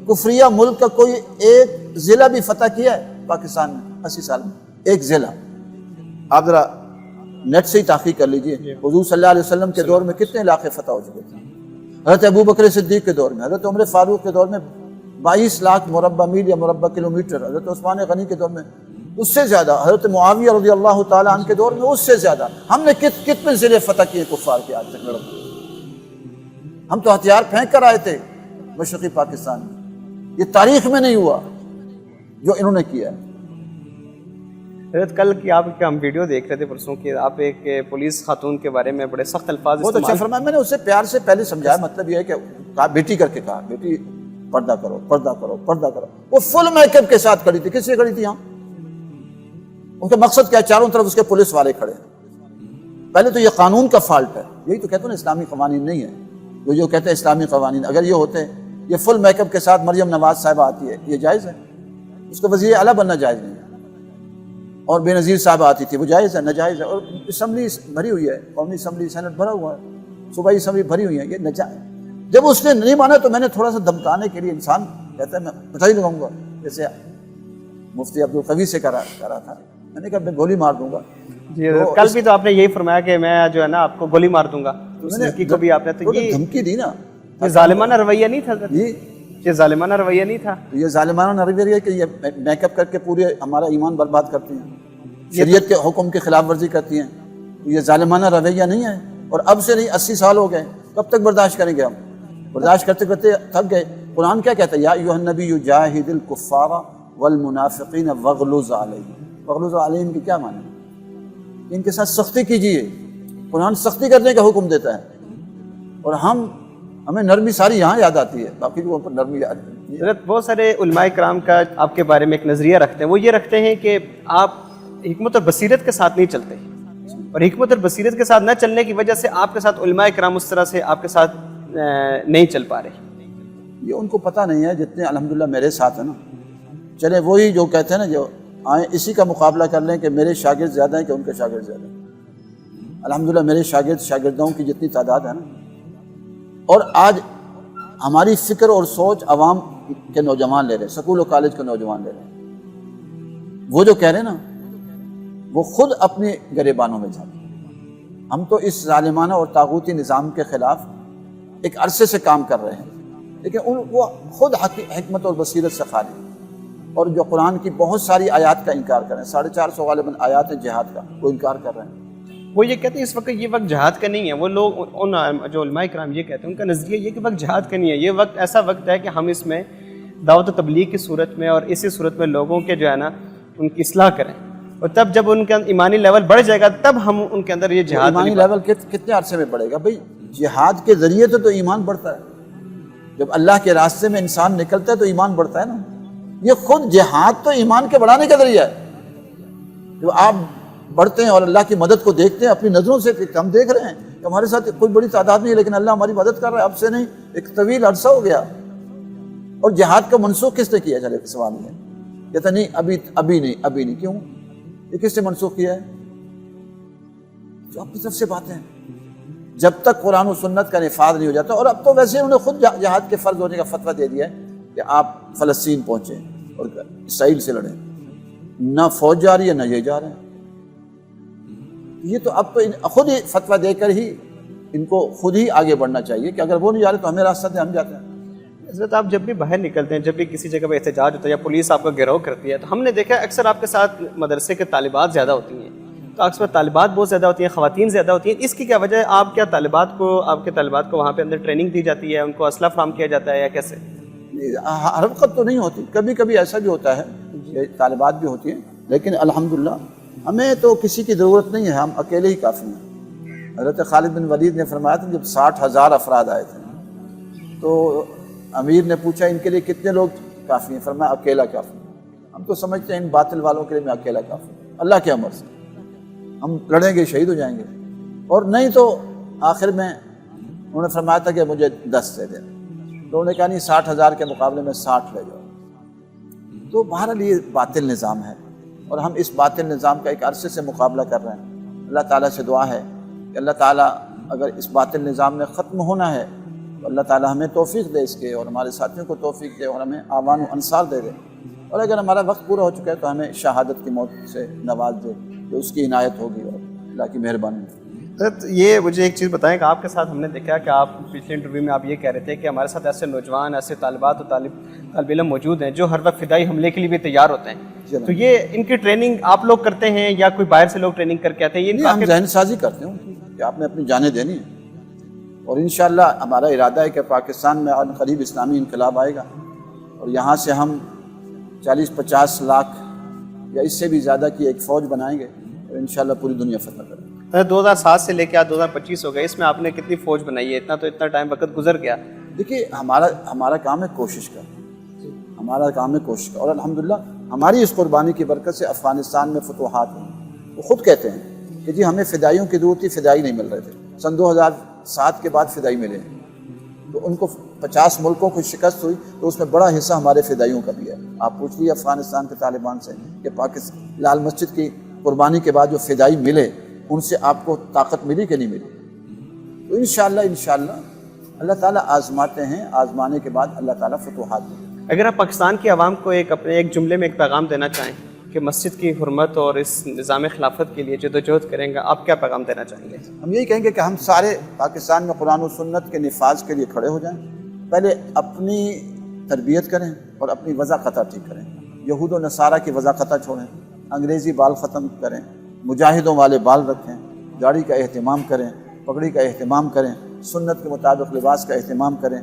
کفریہ ملک کا کوئی ایک ضلع بھی فتح کیا ہے پاکستان میں 80 سال میں؟ ایک ضلع. آپ ذرا نیٹ سے ہی تحقیق کر لیجئے، حضور صلی اللہ علیہ وسلم کے دور میں کتنے علاقے فتح ہو چکے تھے. حضرت ابو بکر صدیق کے دور میں، حضرت عمر فاروق کے دور میں 22 لاکھ مربع میل یا مربع کلومیٹر، حضرت عثمان غنی کے دور میں اس سے زیادہ، حضرت معاویہ رضی اللہ تعالیٰ عنہ کے دور میں اس سے زیادہ. ہم نے کتنے ضلع فتح کیے کفار کے آج تک لڑکے؟ ہم تو ہتھیار پھینک کر آئے تھے مشرقی پاکستان میں. یہ تاریخ میں نہیں ہوا جو انہوں نے کیا ہے. حضرت کل کی آپ کا ہم ویڈیو دیکھ رہے تھے پرسوں کی، آپ ایک پولیس خاتون کے بارے میں بڑے سخت الفاظ بہت اچھا فرمایا. میں نے اسے پیار سے پہلے سمجھایا، مطلب یہ ہے کہ کہا بیٹی کر کے کہا، بیٹی پردہ کرو پردہ کرو پردہ کرو. وہ فل میک اپ کے ساتھ کھڑی تھی. کس سے کھڑی تھی؟ یہاں ان کا مقصد کیا ہے؟ چاروں طرف اس کے پولیس والے کھڑے. پہلے تو یہ قانون کا فالٹ ہے. یہی تو کہتے ہیں نا اسلامی قوانین نہیں ہے. جو کہتے ہیں اسلامی قوانین، اگر یہ ہوتے یہ فل میک اپ کے ساتھ مریم نواز صاحبہ آتی ہے، یہ جائز ہے؟ اس کو وزیر اعلیٰ بننا جائز نہیں ہے. اور بے نظیر صاحبہ آتی تھی، وہ جائز ہے؟ ناجائز ہے. اور اسمبلی بھری ہوئی ہے، قومی اسمبلی سینٹ بھرا ہوا ہے، صوبائی اسمبلی بھری ہوئی ہے، یہ ناجائز. جب اس نے نہیں مانا تو میں نے تھوڑا سا دمکانے کے لیے، انسان کہتا ہے میں بتا ہی لگاؤں گا، جیسے مفتی عبدالقوی سے کرا تھا، میں نے کہا میں گولی مار دوں گا. جی کل بھی تو آپ نے یہی فرمایا کہ میں جو ہے نا آپ کو گولی مار دوں گا. اس لڑکی کو بھی آپ نے تو یہ دھمکی دی نا. یہ ظالمانہ رویہ نہیں تھا؟ یہ ظالمانہ رویہ نہیں تھا؟ یہ ظالمانہ رویہ کہ یہ میک اپ کر کے پورے ہمارا ایمان برباد کرتی ہیں، شریعت کے حکم کی خلاف ورزی کرتی ہیں. یہ ظالمانہ رویہ نہیں ہے. اور اب سے نہیں، 80 سال ہو گئے، کب تک برداشت کریں گے ہم؟ برداشت کرتے کرتے تھک گئے. قرآن کیا کہتا ہے؟ یا ایھا النبی جاہد الکفار والمنافقین واغلظ علیہم. واغلظ علیہم کی کیا معنی ہے؟ ان کے ساتھ سختی کیجیے. قرآن سختی کرنے کا حکم دیتا ہے، اور ہمیں نرمی ساری یہاں یاد آتی ہے، باقی کو نرمی یاد نہیں. حضرت بہت سارے علماء کرام کا آپ کے بارے میں ایک نظریہ رکھتے ہیں. وہ یہ رکھتے ہیں کہ آپ حکمت اور بصیرت کے ساتھ نہیں چلتے، اور حکمت اور بصیرت کے ساتھ نہ چلنے کی وجہ سے آپ کے ساتھ علماء کرام اس طرح سے آپ کے ساتھ نہیں چل پا رہے. یہ ان کو پتہ نہیں ہے. جتنے الحمدللہ میرے ساتھ ہیں نا، چلے وہی جو کہتے ہیں نا، جو آئیں اسی کا مقابلہ کر لیں کہ میرے شاگرد زیادہ ہیں کہ ان کے شاگرد زیادہ ہیں. الحمدللہ میرے شاگردوں کی جتنی تعداد ہے نا، اور آج ہماری فکر اور سوچ عوام کے نوجوان لے رہے ہیں، سکول و کالج کے نوجوان لے رہے ہیں. وہ جو کہہ رہے ہیں نا، وہ خود اپنے گریبانوں میں جاتے ہیں. ہم تو اس ظالمانہ اور طاغوتی نظام کے خلاف ایک عرصے سے کام کر رہے ہیں، لیکن وہ خود حکمت اور بصیرت سے خالی، اور جو قرآن کی بہت ساری آیات کا انکار کر رہے ہیں. 450 غالباً آیات ہیں جہاد کا، وہ انکار کر رہے ہیں. وہ یہ کہتے ہیں اس وقت یہ وقت جہاد کا نہیں ہے. وہ لوگ ان جو علماء کرام یہ کہتے ہیں، ان کا نظریہ یہ کہ وقت جہاد کا نہیں ہے. یہ وقت ایسا وقت ہے کہ ہم اس میں دعوت و تبلیغ کی صورت میں اور اسی صورت میں لوگوں کے جو ہے نا ان کی اصلاح کریں، اور تب جب ان کا ایمانی لیول بڑھ جائے گا تب ہم ان کے اندر یہ جہاد. ایمانی لیول کتنے عرصے میں بڑھے گا بھائی؟ جہاد کے ذریعے تو ایمان بڑھتا ہے. جب اللہ کے راستے میں انسان نکلتا ہے تو ایمان بڑھتا ہے نا. یہ خود جہاد تو ایمان کے بڑھانے کا ذریعہ ہے. جب آپ بڑھتے ہیں اور اللہ کی مدد کو دیکھتے ہیں اپنی نظروں سے، کہ ہم دیکھ رہے ہیں کہ ہمارے ساتھ کوئی بڑی تعداد نہیں ہے لیکن اللہ ہماری مدد کر رہا ہے. اب سے نہیں، ایک طویل عرصہ ہو گیا. اور جہاد کا منسوخ کس نے کیا؟ چلے سوال ہے. کہتا نہیں ابھی نہیں. کیوں؟ یہ کس نے منسوخ کیا ہے؟ جو اپنی طرف سے باتیں ہیں. جب تک قرآن و سنت کا نفاذ نہیں ہو جاتا. اور اب تو ویسے انہوں نے خود جہاد کے فرض ہونے کا فتویٰ دے دیا ہے کہ آپ فلسطین پہنچیں اور اسرائیل سے لڑیں. نہ فوج جا رہی ہے نہ یہ جا رہے ہیں. یہ تو اب تو خود ہی فتویٰ دے کر ہی ان کو خود ہی آگے بڑھنا چاہیے کہ اگر وہ نہیں جا رہے تو ہمیں راستہ دیں، ہم جاتے ہیں. حضرت آپ جب بھی باہر نکلتے ہیں، جب بھی کسی جگہ پہ احتجاج ہوتا ہے یا پولیس آپ کا گھیراؤ کرتی ہے، تو ہم نے دیکھا اکثر آپ کے ساتھ مدرسے کے طالبات زیادہ ہوتی ہیں. تو اکثر طالبات بہت زیادہ ہوتی ہیں، خواتین زیادہ ہوتی ہیں. اس کی کیا وجہ ہے؟ آپ کیا آپ کے طالبات کو وہاں پہ اندر ٹریننگ دی جاتی ہے، ان کو اسلحہ فراہم کیا جاتا ہے یا کیسے؟ ہر وقت تو نہیں ہوتی، کبھی کبھی ایسا بھی ہوتا ہے کہ طالبات بھی ہوتی ہیں، لیکن الحمدللہ ہمیں تو کسی کی ضرورت نہیں ہے، ہم اکیلے ہی کافی ہیں. حضرت خالد بن ولید نے فرمایا تھا جب 60,000 افراد آئے تھے تو امیر نے پوچھا ان کے لیے کتنے لوگ کافی ہیں؟ فرمایا اکیلا کافی. ہم تو سمجھتے ہیں ان باطل والوں کے لیے میں اکیلا کافی. اللہ کے امر سے ہم لڑیں گے، شہید ہو جائیں گے. اور نہیں تو آخر میں انہوں نے فرمایا تھا کہ مجھے 10 دے دیں، تو انہوں نے کہا نہیں 60,000 کے مقابلے میں 60 لے جاؤ۔ تو بہرحال یہ باطل نظام ہے اور ہم اس باطل نظام کا ایک عرصے سے مقابلہ کر رہے ہیں۔ اللہ تعالیٰ سے دعا ہے کہ اللہ تعالیٰ اگر اس باطل نظام نے ختم ہونا ہے تو اللہ تعالیٰ ہمیں توفیق دے اس کے، اور ہمارے ساتھیوں کو توفیق دے، اور ہمیں اعوان و انصار دے دے، اور اگر ہمارا وقت پورا ہو چکا ہے تو ہمیں شہادت کی موت سے نواز دے، کہ اس کی عنایت ہوگی اور اللہ کی مہربانی۔ یہ مجھے ایک چیز بتائیں کہ آپ کے ساتھ ہم نے دیکھا کہ آپ پچھلے انٹرویو میں آپ یہ کہہ رہے تھے کہ ہمارے ساتھ ایسے نوجوان، ایسے طالبات اور طالب علم موجود ہیں جو ہر وقت فدائی حملے کے لیے بھی تیار ہوتے ہیں، تو یہ ان کی ٹریننگ آپ لوگ کرتے ہیں یا کوئی باہر سے لوگ ٹریننگ کر کے آتے ہیں؟ یہ ہم ذہن سازی کرتے ہیں کہ آپ نے اپنی جانیں دینی ہے، اور انشاءاللہ ہمارا ارادہ ہے کہ پاکستان میں عن قریب اسلامی انقلاب آئے گا، اور یہاں سے ہم 40-50 لاکھ یا اس سے بھی زیادہ کی ایک فوج بنائیں گے، اور انشاءاللہ پوری دنیا فتح کریں گے۔ 2007 سے لے کے آج 2025 ہو گئے، اس میں آپ نے کتنی فوج بنائی ہے؟ اتنا ٹائم وقت گزر گیا۔ دیکھیے ہمارا کام ہے کوشش کرنا، ہمارا کام ہے کوشش کرنا، اور الحمدللہ ہماری اس قربانی کی برکت سے افغانستان میں فتوحات ہیں۔ وہ خود کہتے ہیں کہ جی ہمیں فدائیوں کی ضرورت تھی، فدائی نہیں مل رہے تھے، سن 2007 کے بعد فدائی ملے ہیں، تو ان کو 50 ملکوں کو شکست ہوئی، تو اس میں بڑا حصہ ہمارے فدائیوں کا بھی ہے۔ آپ پوچھ لیے افغانستان کے طالبان سے کہ پاکستان لال مسجد کی قربانی کے بعد جو فدائی ملے ان سے آپ کو طاقت ملی کہ نہیں ملی؟ تو انشاءاللہ اللہ تعالیٰ آزماتے ہیں، آزمانے کے بعد اللہ تعالیٰ فتوحات دیں۔ اگر آپ پاکستان کی عوام کو اپنے ایک جملے میں ایک پیغام دینا چاہیں کہ مسجد کی حرمت اور اس نظام خلافت کے لیے جدوجہد کریں گے، آپ کیا پیغام دینا چاہیں گے؟ ہم یہی کہیں گے کہ ہم سارے پاکستان میں قرآن و سنت کے نفاذ کے لیے کھڑے ہو جائیں، پہلے اپنی تربیت کریں اور اپنی وضع قطع ٹھیک کریں، یہود و نصارہ کی وضع قطع چھوڑیں، انگریزی بال ختم کریں، مجاہدوں والے بال رکھیں، داڑھی کا اہتمام کریں، پگڑی کا اہتمام کریں، سنت کے مطابق لباس کا اہتمام کریں،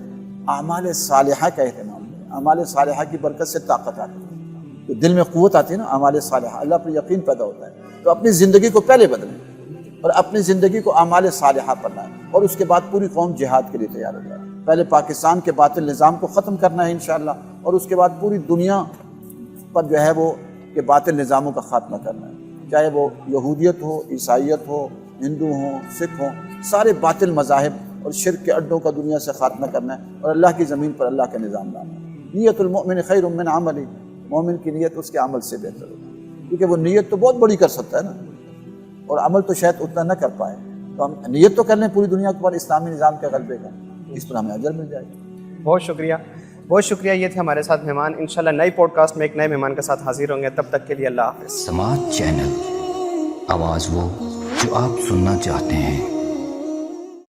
اعمال صالحہ کا اہتمام کریں۔ اعمال صالحہ کی برکت سے طاقت آتی ہے، تو دل میں قوت آتی ہے نا، اعمال صالحہ، اللہ پر یقین پیدا ہوتا ہے۔ تو اپنی زندگی کو پہلے بدلیں اور اپنی زندگی کو اعمال صالحہ پر لائیں، اور اس کے بعد پوری قوم جہاد کے لیے تیار ہو جائے۔ پہلے پاکستان کے باطل نظام کو ختم کرنا ہے انشاءاللہ، اور اس کے بعد پوری دنیا پر جو ہے وہ کہ باطل نظاموں کا خاتمہ کرنا ہے، چاہے وہ یہودیت ہو، عیسائیت ہو، ہندو ہوں، سکھ ہوں، سارے باطل مذاہب اور شرک کے اڈوں کا دنیا سے خاتمہ کرنا ہے، اور اللہ کی زمین پر اللہ کا نظام لانا ہے۔ نیت المؤمن خیر من عملی، مومن کی نیت اس کے عمل سے بہتر ہوتی ہے، کیونکہ وہ نیت تو بہت بڑی کر سکتا ہے نا، اور عمل تو شاید اتنا نہ کر پائے، تو ہم نیت تو کر لیں پوری دنیا پر اسلامی نظام کے غلبے کا، اس پر ہمیں اجر مل جائے گا۔ بہت شکریہ، بہت شکریہ۔ یہ تھے ہمارے ساتھ مہمان، انشاءاللہ نئی پوڈ کاسٹ میں ایک نئے مہمان کے ساتھ حاضر ہوں گے، تب تک کے لیے اللہ حافظ۔ سماعت چینل، آواز وہ جو آپ سننا چاہتے ہیں۔